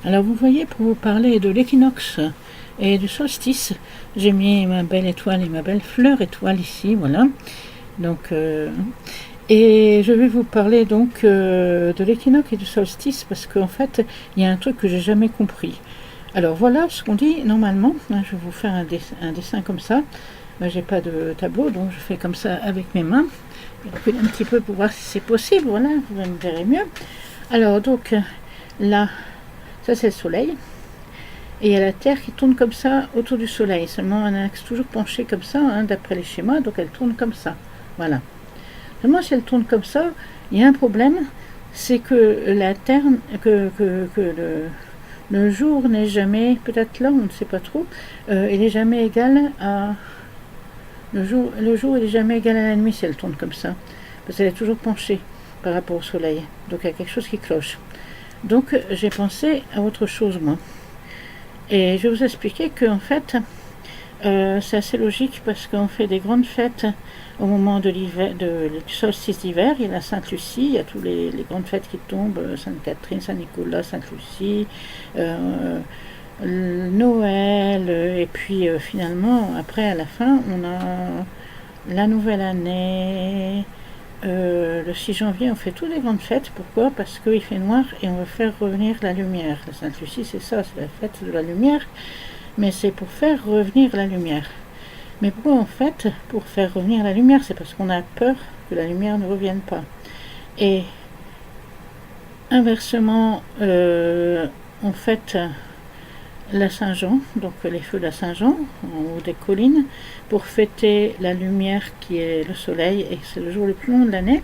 Alors vous voyez, pour vous parler de l'équinoxe et du solstice, j'ai mis ma belle étoile et ma belle fleur étoile ici, voilà. Donc, et je vais vous parler donc de l'équinoxe et du solstice parce qu'en fait, il y a un truc que j'ai jamais compris. Alors voilà ce qu'on dit normalement. Je vais vous faire un dessin comme ça. J'ai pas de tableau, donc je fais comme ça avec mes mains. Je recule un petit peu pour voir si c'est possible. Voilà, vous me verrez mieux. Alors donc là, ça c'est le soleil. Et il y a la Terre qui tourne comme ça autour du soleil. Seulement un axe toujours penché comme ça, hein, d'après les schémas, donc elle tourne comme ça. Voilà. Seulement si elle tourne comme ça, il y a un problème, c'est que la Terre, que le jour n'est jamais, peut-être là, on ne sait pas trop, il n'est jamais égal à... Le jour il n'est jamais égal à la nuit si elle tourne comme ça. Parce qu'elle est toujours penchée par rapport au soleil. Donc il y a quelque chose qui cloche. Donc j'ai pensé à autre chose, moi. Et je vais vous expliquer qu'en fait, c'est assez logique parce qu'on fait des grandes fêtes au moment de l'hiver, du solstice d'hiver. Il y a la Sainte-Lucie, il y a toutes les grandes fêtes qui tombent, Sainte-Catherine, Saint-Nicolas, Sainte-Lucie, Noël, et puis finalement, après, à la fin, on a la nouvelle année. Le 6 janvier, on fait toutes les grandes fêtes. Pourquoi? Parce qu'il fait noir et on veut faire revenir la lumière. La Sainte-Lucie, c'est ça, c'est la fête de la lumière, mais c'est pour faire revenir la lumière. Mais pourquoi en fait, pour faire revenir la lumière? C'est parce qu'on a peur que la lumière ne revienne pas. Et inversement, on fête la Saint-Jean, donc les feux de la Saint-Jean, en haut des collines, pour fêter la lumière qui est le soleil, et c'est le jour le plus long de l'année.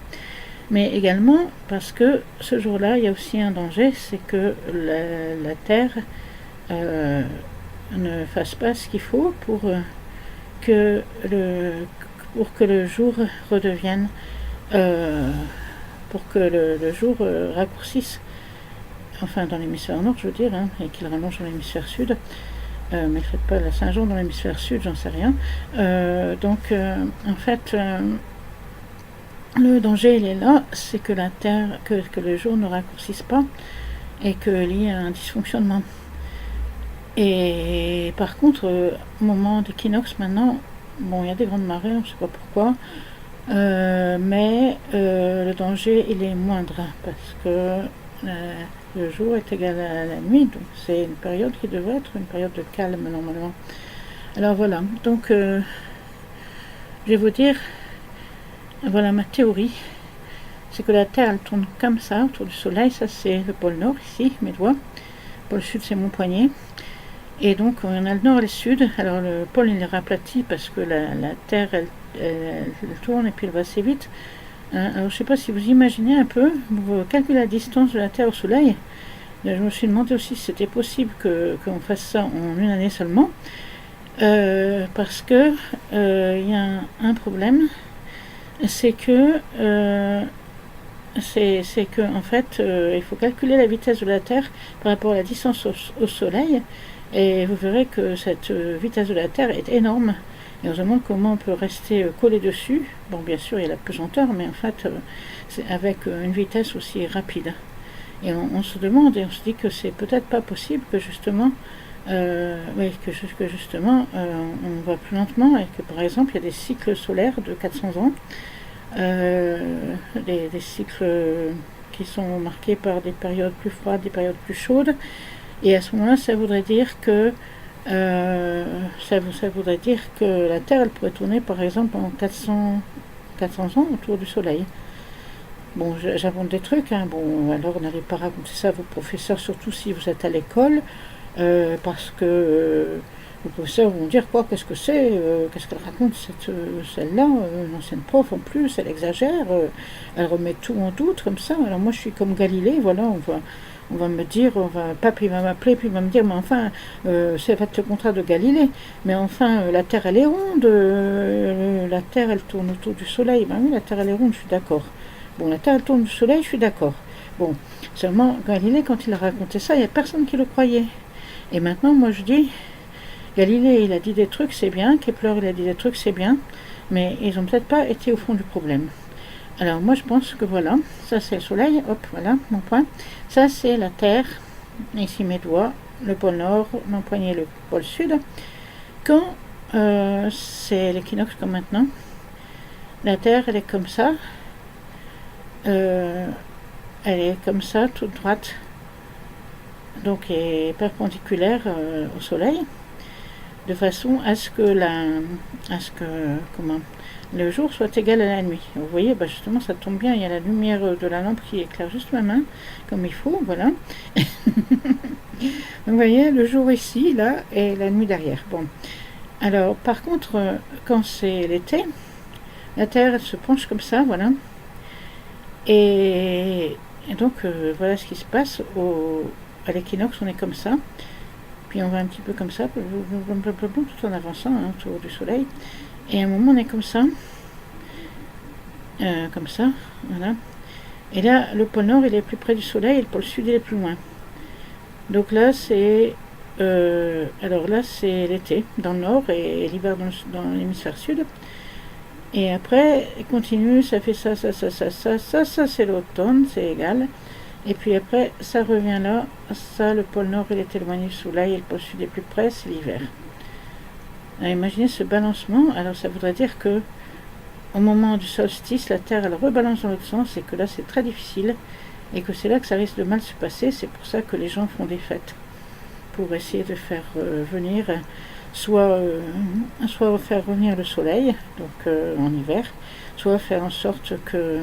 Mais également parce que ce jour-là, il y a aussi un danger, c'est que la Terre ne fasse pas ce qu'il faut pour que le jour redevienne, pour que le jour raccourcisse, enfin dans l'hémisphère nord je veux dire, hein, et qu'il rallonge dans l'hémisphère sud. Mais faites pas la Saint-Jean dans l'hémisphère sud, j'en sais rien. Donc en fait, le danger il est là, c'est que la Terre, que le jour ne raccourcisse pas et qu'il y ait un dysfonctionnement. Et par contre, au moment d'équinoxe maintenant, bon, il y a des grandes marées, on ne sait pas pourquoi, mais le danger il est moindre parce que le jour est égal à la nuit, donc c'est une période qui devrait être une période de calme normalement. Alors voilà, donc je vais vous dire, voilà ma théorie, c'est que la Terre elle tourne comme ça autour du soleil, ça c'est le pôle nord ici, mes doigts, le pôle sud c'est mon poignet. Et donc on a le nord et le sud. Alors le pôle il est aplati parce que la Terre elle tourne et puis elle va assez vite. Alors je ne sais pas si vous imaginez un peu, vous calculez la distance de la Terre au Soleil. Je me suis demandé aussi si c'était possible qu'on fasse ça en une année seulement. Parce que il y a un problème, c'est que en fait il faut calculer la vitesse de la Terre par rapport à la distance au Soleil. Et vous verrez que cette vitesse de la Terre est énorme. Et on se demande comment on peut rester collé dessus. Bon, bien sûr, il y a la pesanteur, mais en fait, c'est avec une vitesse aussi rapide. Et on se demande, et on se dit que c'est peut-être pas possible que justement, on va plus lentement, et que par exemple, il y a des cycles solaires de 400 ans, des cycles qui sont marqués par des périodes plus froides, des périodes plus chaudes. Et à ce moment-là, ça voudrait dire que la Terre elle pourrait tourner par exemple en 400 ans autour du Soleil. Bon, j'invente des trucs, hein. Bon, alors n'allez pas raconter ça à vos professeurs, surtout si vous êtes à l'école, parce que vos professeurs vont dire quoi, qu'est-ce que c'est, qu'est-ce qu'elle raconte celle-là, l'ancienne prof en plus, elle exagère, elle remet tout en doute comme ça. Alors moi je suis comme Galilée, voilà, on va me dire, pape il va m'appeler, puis il va me dire, mais enfin, c'est le contraire de Galilée, mais enfin, la Terre elle est ronde, la Terre elle tourne autour du Soleil, ben oui, la Terre elle est ronde, je suis d'accord. Bon, la Terre elle tourne du Soleil, je suis d'accord. Bon, seulement Galilée, quand il a raconté ça, il n'y a personne qui le croyait. Et maintenant, moi je dis, Galilée il a dit des trucs, c'est bien, Kepler il a dit des trucs, c'est bien, mais ils n'ont peut-être pas été au fond du problème. Alors moi je pense que voilà, ça c'est le soleil, hop, voilà mon point. Ça c'est la Terre ici mes doigts, le pôle nord, mon poignet le pôle sud. Quand c'est l'équinoxe comme maintenant, la Terre elle est comme ça, elle est comme ça, toute droite, donc est perpendiculaire au Soleil, de façon à ce que le jour soit égal à la nuit. Vous voyez, justement, ça tombe bien, il y a la lumière de la lampe qui éclaire juste ma main, comme il faut, voilà. Vous voyez, le jour ici, là, et la nuit derrière. Bon. Alors, par contre, quand c'est l'été, la Terre, elle se penche comme ça, voilà. Et donc, voilà ce qui se passe. À l'équinoxe, on est comme ça. Puis on va un petit peu comme ça, tout en avançant autour du soleil. Et à un moment, on est comme ça, voilà. Et là, le pôle nord, il est plus près du soleil, et le pôle sud, il est plus loin. Donc là, c'est l'été dans le nord et l'hiver dans l'hémisphère sud. Et après, il continue, ça fait ça, c'est l'automne, c'est égal. Et puis après, ça revient là, ça, le pôle nord, il est éloigné du soleil, et le pôle sud est plus près, c'est l'hiver. Alors, imaginez ce balancement, alors ça voudrait dire que au moment du solstice, la Terre, elle rebalance dans l'autre sens, et que là, c'est très difficile, et que c'est là que ça risque de mal se passer. C'est pour ça que les gens font des fêtes, pour essayer de faire venir, soit faire revenir le soleil, donc en hiver, soit faire en sorte que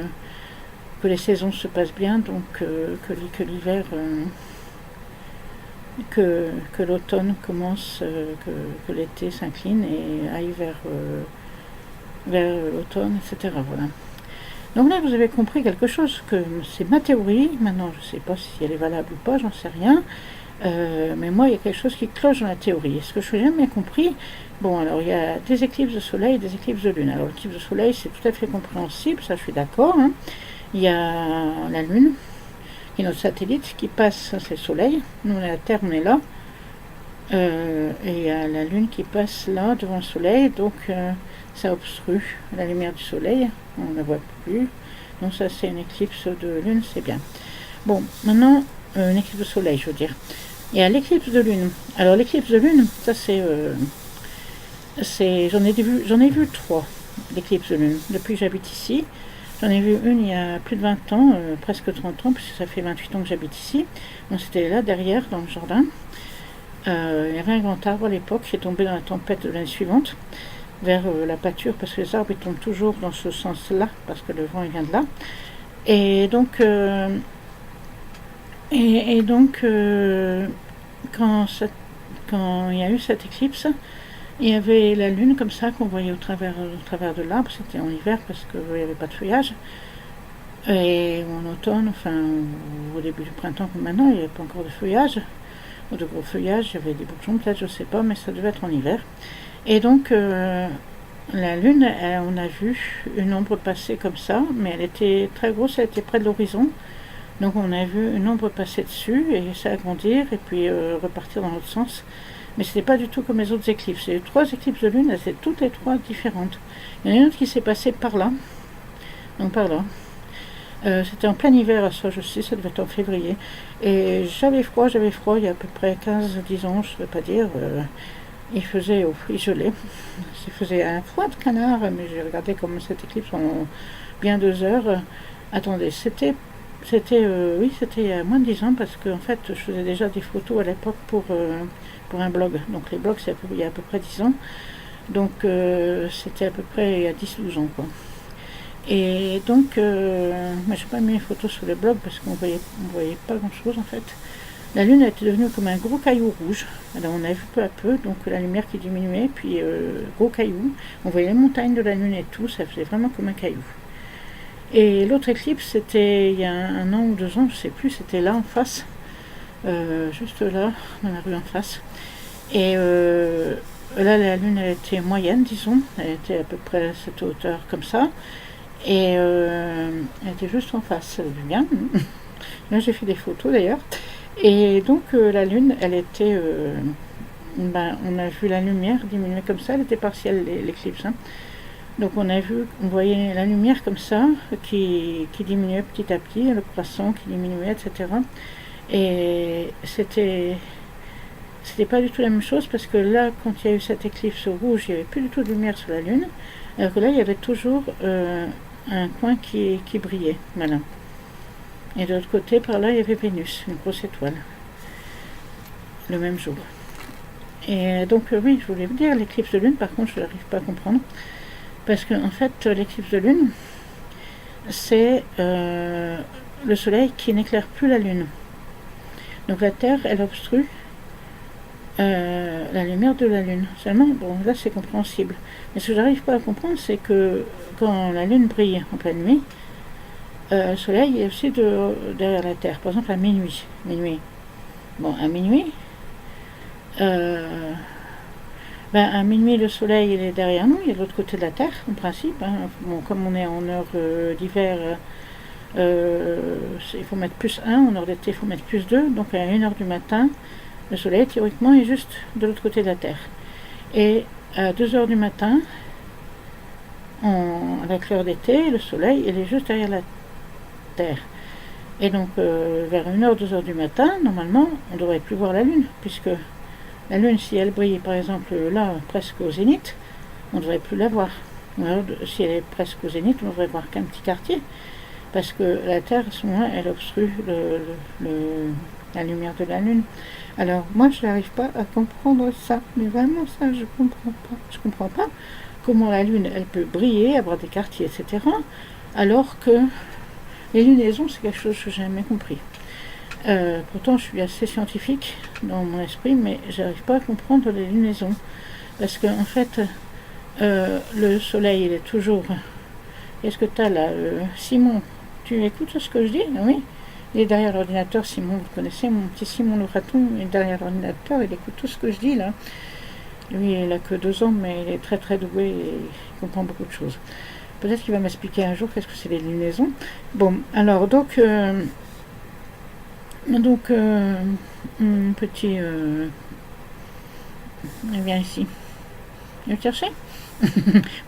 les saisons se passent bien, donc que l'hiver, que l'automne commence, que l'été s'incline et aille vers l'automne, etc. Voilà. Donc là, vous avez compris quelque chose, que c'est ma théorie. Maintenant, je ne sais pas si elle est valable ou pas, j'en sais rien. Mais moi, il y a quelque chose qui cloche dans la théorie. Est-ce que je n'ai jamais compris? Bon, alors, il y a des éclipses de soleil et des éclipses de lune. Alors, l'éclipse de soleil, c'est tout à fait compréhensible, ça, je suis d'accord. Il y a la lune, qui est notre satellite, qui passe, ça, c'est le soleil. Nous, la Terre, on est là. Et il y a la lune qui passe là, devant le soleil, donc ça obstrue la lumière du soleil, on ne la voit plus. Donc ça, c'est une éclipse de lune, c'est bien. Bon, maintenant, une éclipse de soleil, je veux dire. Il y a l'éclipse de lune. Alors, l'éclipse de lune, ça, j'en ai vu 3, l'éclipse de lune, depuis que j'habite ici. J'en ai vu une il y a plus de 20 ans, presque 30 ans, puisque ça fait 28 ans que j'habite ici. Donc, c'était là, derrière, dans le jardin. Il y avait un grand arbre à l'époque qui est tombé dans la tempête de l'année suivante, vers la pâture, parce que les arbres ils tombent toujours dans ce sens-là, parce que le vent il vient de là. Et donc, quand il y a eu cette éclipse, il y avait la lune comme ça qu'on voyait au travers de l'arbre. C'était en hiver parce qu'il n'y avait pas de feuillage. Et en automne, enfin au début du printemps comme maintenant, il n'y avait pas encore de feuillage, ou de gros feuillage, il y avait des bourgeons peut-être, je ne sais pas, mais ça devait être en hiver. Et donc la lune, on a vu une ombre passer comme ça, mais elle était très grosse, elle était près de l'horizon. Donc on a vu une ombre passer dessus et s'agrandir et puis repartir dans l'autre sens. Mais ce n'était pas du tout comme les autres éclipses. Les 3 éclipses de lune, elles étaient toutes les 3 différentes. Il y en a une autre qui s'est passée par là, donc par là. C'était en plein hiver, ça je sais, ça devait être en février. Et j'avais froid, il y a à peu près 15-10 ans, je ne saurais pas dire. Il gelait. Il faisait un froid de canard, mais j'ai regardé comme cette éclipse en bien 2 heures. Attendez, c'était il y a moins de 10 ans, parce que en fait, je faisais déjà des photos à l'époque pour un blog. Donc les blogs, c'est il y a à peu près 10 ans. Donc c'était à peu près il y a 10-12 ans, quoi. Et donc, moi j'ai pas mis mes photos sur le blog parce qu'on voyait pas grand chose en fait. La lune était devenue comme un gros caillou rouge. Alors on a vu peu à peu, donc la lumière qui diminuait, puis gros caillou. On voyait les montagnes de la lune et tout, ça faisait vraiment comme un caillou. Et l'autre éclipse, c'était il y a 1 an ou 2 ans, je sais plus, c'était là en face, juste là, dans la rue en face. Et là la lune elle était moyenne, disons, elle était à peu près à cette hauteur comme ça. Et elle était juste en face, ça vu bien. Là j'ai fait des photos d'ailleurs. Et donc la lune, elle était, on a vu la lumière diminuer comme ça, elle était partielle l'éclipse. Donc on voyait la lumière comme ça, qui diminuait petit à petit, le croissant qui diminuait, etc. Et c'était pas du tout la même chose, parce que là, quand il y a eu cette éclipse rouge, il n'y avait plus du tout de lumière sur la Lune, alors que là, il y avait toujours un coin qui brillait. Voilà. Et de l'autre côté, par là, il y avait Vénus, une grosse étoile, le même jour. Et donc, oui, je voulais vous dire, l'éclipse de Lune, par contre, je n'arrive pas à comprendre. Parce qu'en fait, l'éclipse de Lune, c'est le Soleil qui n'éclaire plus la Lune. Donc la Terre, elle obstrue la lumière de la Lune. Seulement, bon, là, c'est compréhensible. Mais ce que j'arrive pas à comprendre, c'est que quand la Lune brille en pleine nuit, le Soleil est aussi derrière la Terre. Par exemple, à minuit. Bon, à minuit, à minuit, le Soleil il est derrière nous, il est de l'autre côté de la Terre, en principe. Hein. Bon, comme on est en heure d'hiver, il faut mettre plus 1, en heure d'été, il faut mettre plus 2. Donc à 1h du matin, le Soleil, théoriquement, est juste de l'autre côté de la Terre. Et à 2h du matin, avec l'heure d'été, le Soleil, il est juste derrière la Terre. Et donc, vers 1h, 2h du matin, normalement, on ne devrait plus voir la Lune, puisque la Lune, si elle brille, par exemple, là, presque au zénith, on ne devrait plus la voir. Alors, si elle est presque au zénith, on ne devrait voir qu'un petit quartier, parce que la Terre, à ce moment-là, elle obstrue la lumière de la Lune. Alors, moi, je n'arrive pas à comprendre ça, mais vraiment, ça, je comprends pas. Je comprends pas comment la Lune, elle peut briller, avoir des quartiers, etc., alors que les lunaisons, c'est quelque chose que j'ai jamais compris. Pourtant, je suis assez scientifique dans mon esprit, mais j'arrive pas à comprendre les lunaisons. Parce que, en fait, le Soleil, il est toujours... Qu'est-ce que tu as là, Simon, tu écoutes ce que je dis? Oui. Il est derrière l'ordinateur, Simon, vous connaissez, mon petit Simon le raton, il est derrière l'ordinateur, il écoute tout ce que je dis là. Lui, il a que 2 ans, mais il est très très doué et il comprend beaucoup de choses. Peut-être qu'il va m'expliquer un jour qu'est-ce que c'est les lunaisons. Bon, alors, donc, petit... viens ici. Viens me chercher.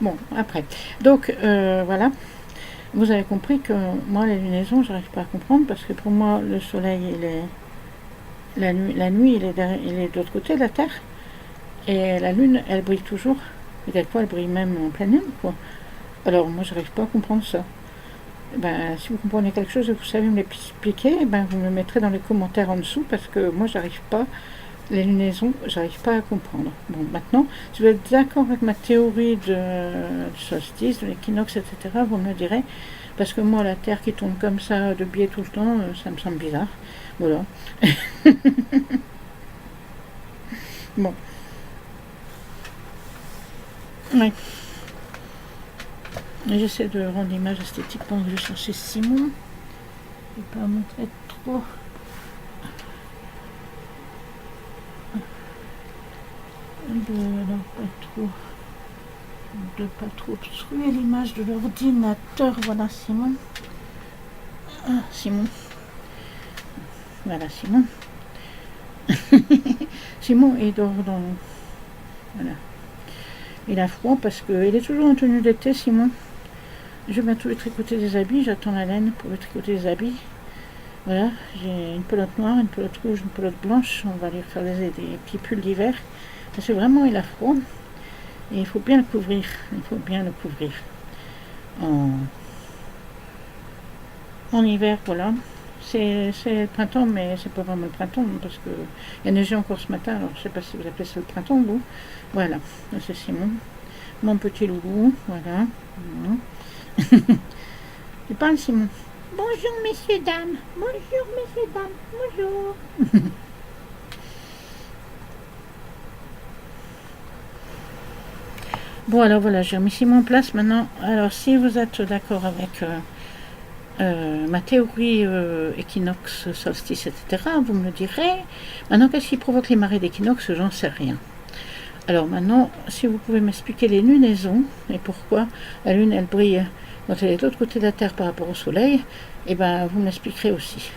Bon, après. Donc, voilà. Vous avez compris que moi, les lunaisons, j'arrive pas à comprendre, parce que pour moi, le Soleil, il est... La nuit il est de l'autre côté de la Terre. Et la Lune, elle brille toujours. Et quelquefois, elle brille même en pleine lune, quoi. Alors, moi, j'arrive pas à comprendre ça. Si vous comprenez quelque chose et que vous savez me l'expliquer, vous me mettrez dans les commentaires en dessous, parce que moi, j'arrive pas, les lunaisons, j'arrive pas à comprendre. Bon, maintenant, si vous êtes d'accord avec ma théorie du solstice, de l'équinoxe, etc., vous me le direz, parce que moi, la Terre qui tourne comme ça, de biais tout le temps, ça me semble bizarre. Voilà. Bon. Ouais. J'essaie de rendre l'image esthétique pendant que je cherchais Simon. Je ne vais pas montrer trop. De pas trop obstruer l'image de l'ordinateur. Voilà Simon. Ah, Simon. Voilà Simon. Simon il dort dans... Voilà. Il a froid parce qu'il est toujours en tenue d'été, Simon. Je vais bientôt lui tricoter des habits, j'attends la laine pour lui tricoter des habits. Voilà, j'ai une pelote noire, une pelote rouge, une pelote blanche. On va lui faire des petits pulls d'hiver. Parce que vraiment, il a froid. Et il faut bien le couvrir. Il faut bien le couvrir. En hiver, voilà. C'est le printemps, mais c'est pas vraiment le printemps, parce que il y a neigé encore ce matin, alors je sais pas si vous appelez ça le printemps, vous. Voilà, c'est Simon. Mon petit loulou, voilà. Tu parles, Simon. Bonjour, messieurs, dames. Bonjour, messieurs, dames. Bonjour. Bon, alors voilà, j'ai remis Simon en place maintenant. Alors, si vous êtes d'accord avec ma théorie équinoxe, solstice, etc., vous me le direz. Maintenant, qu'est-ce qui provoque les marées d'équinoxe? J'en sais rien. Alors maintenant, si vous pouvez m'expliquer les lunaisons et pourquoi la Lune, elle brille quand elle est de l'autre côté de la Terre par rapport au Soleil, vous m'expliquerez aussi.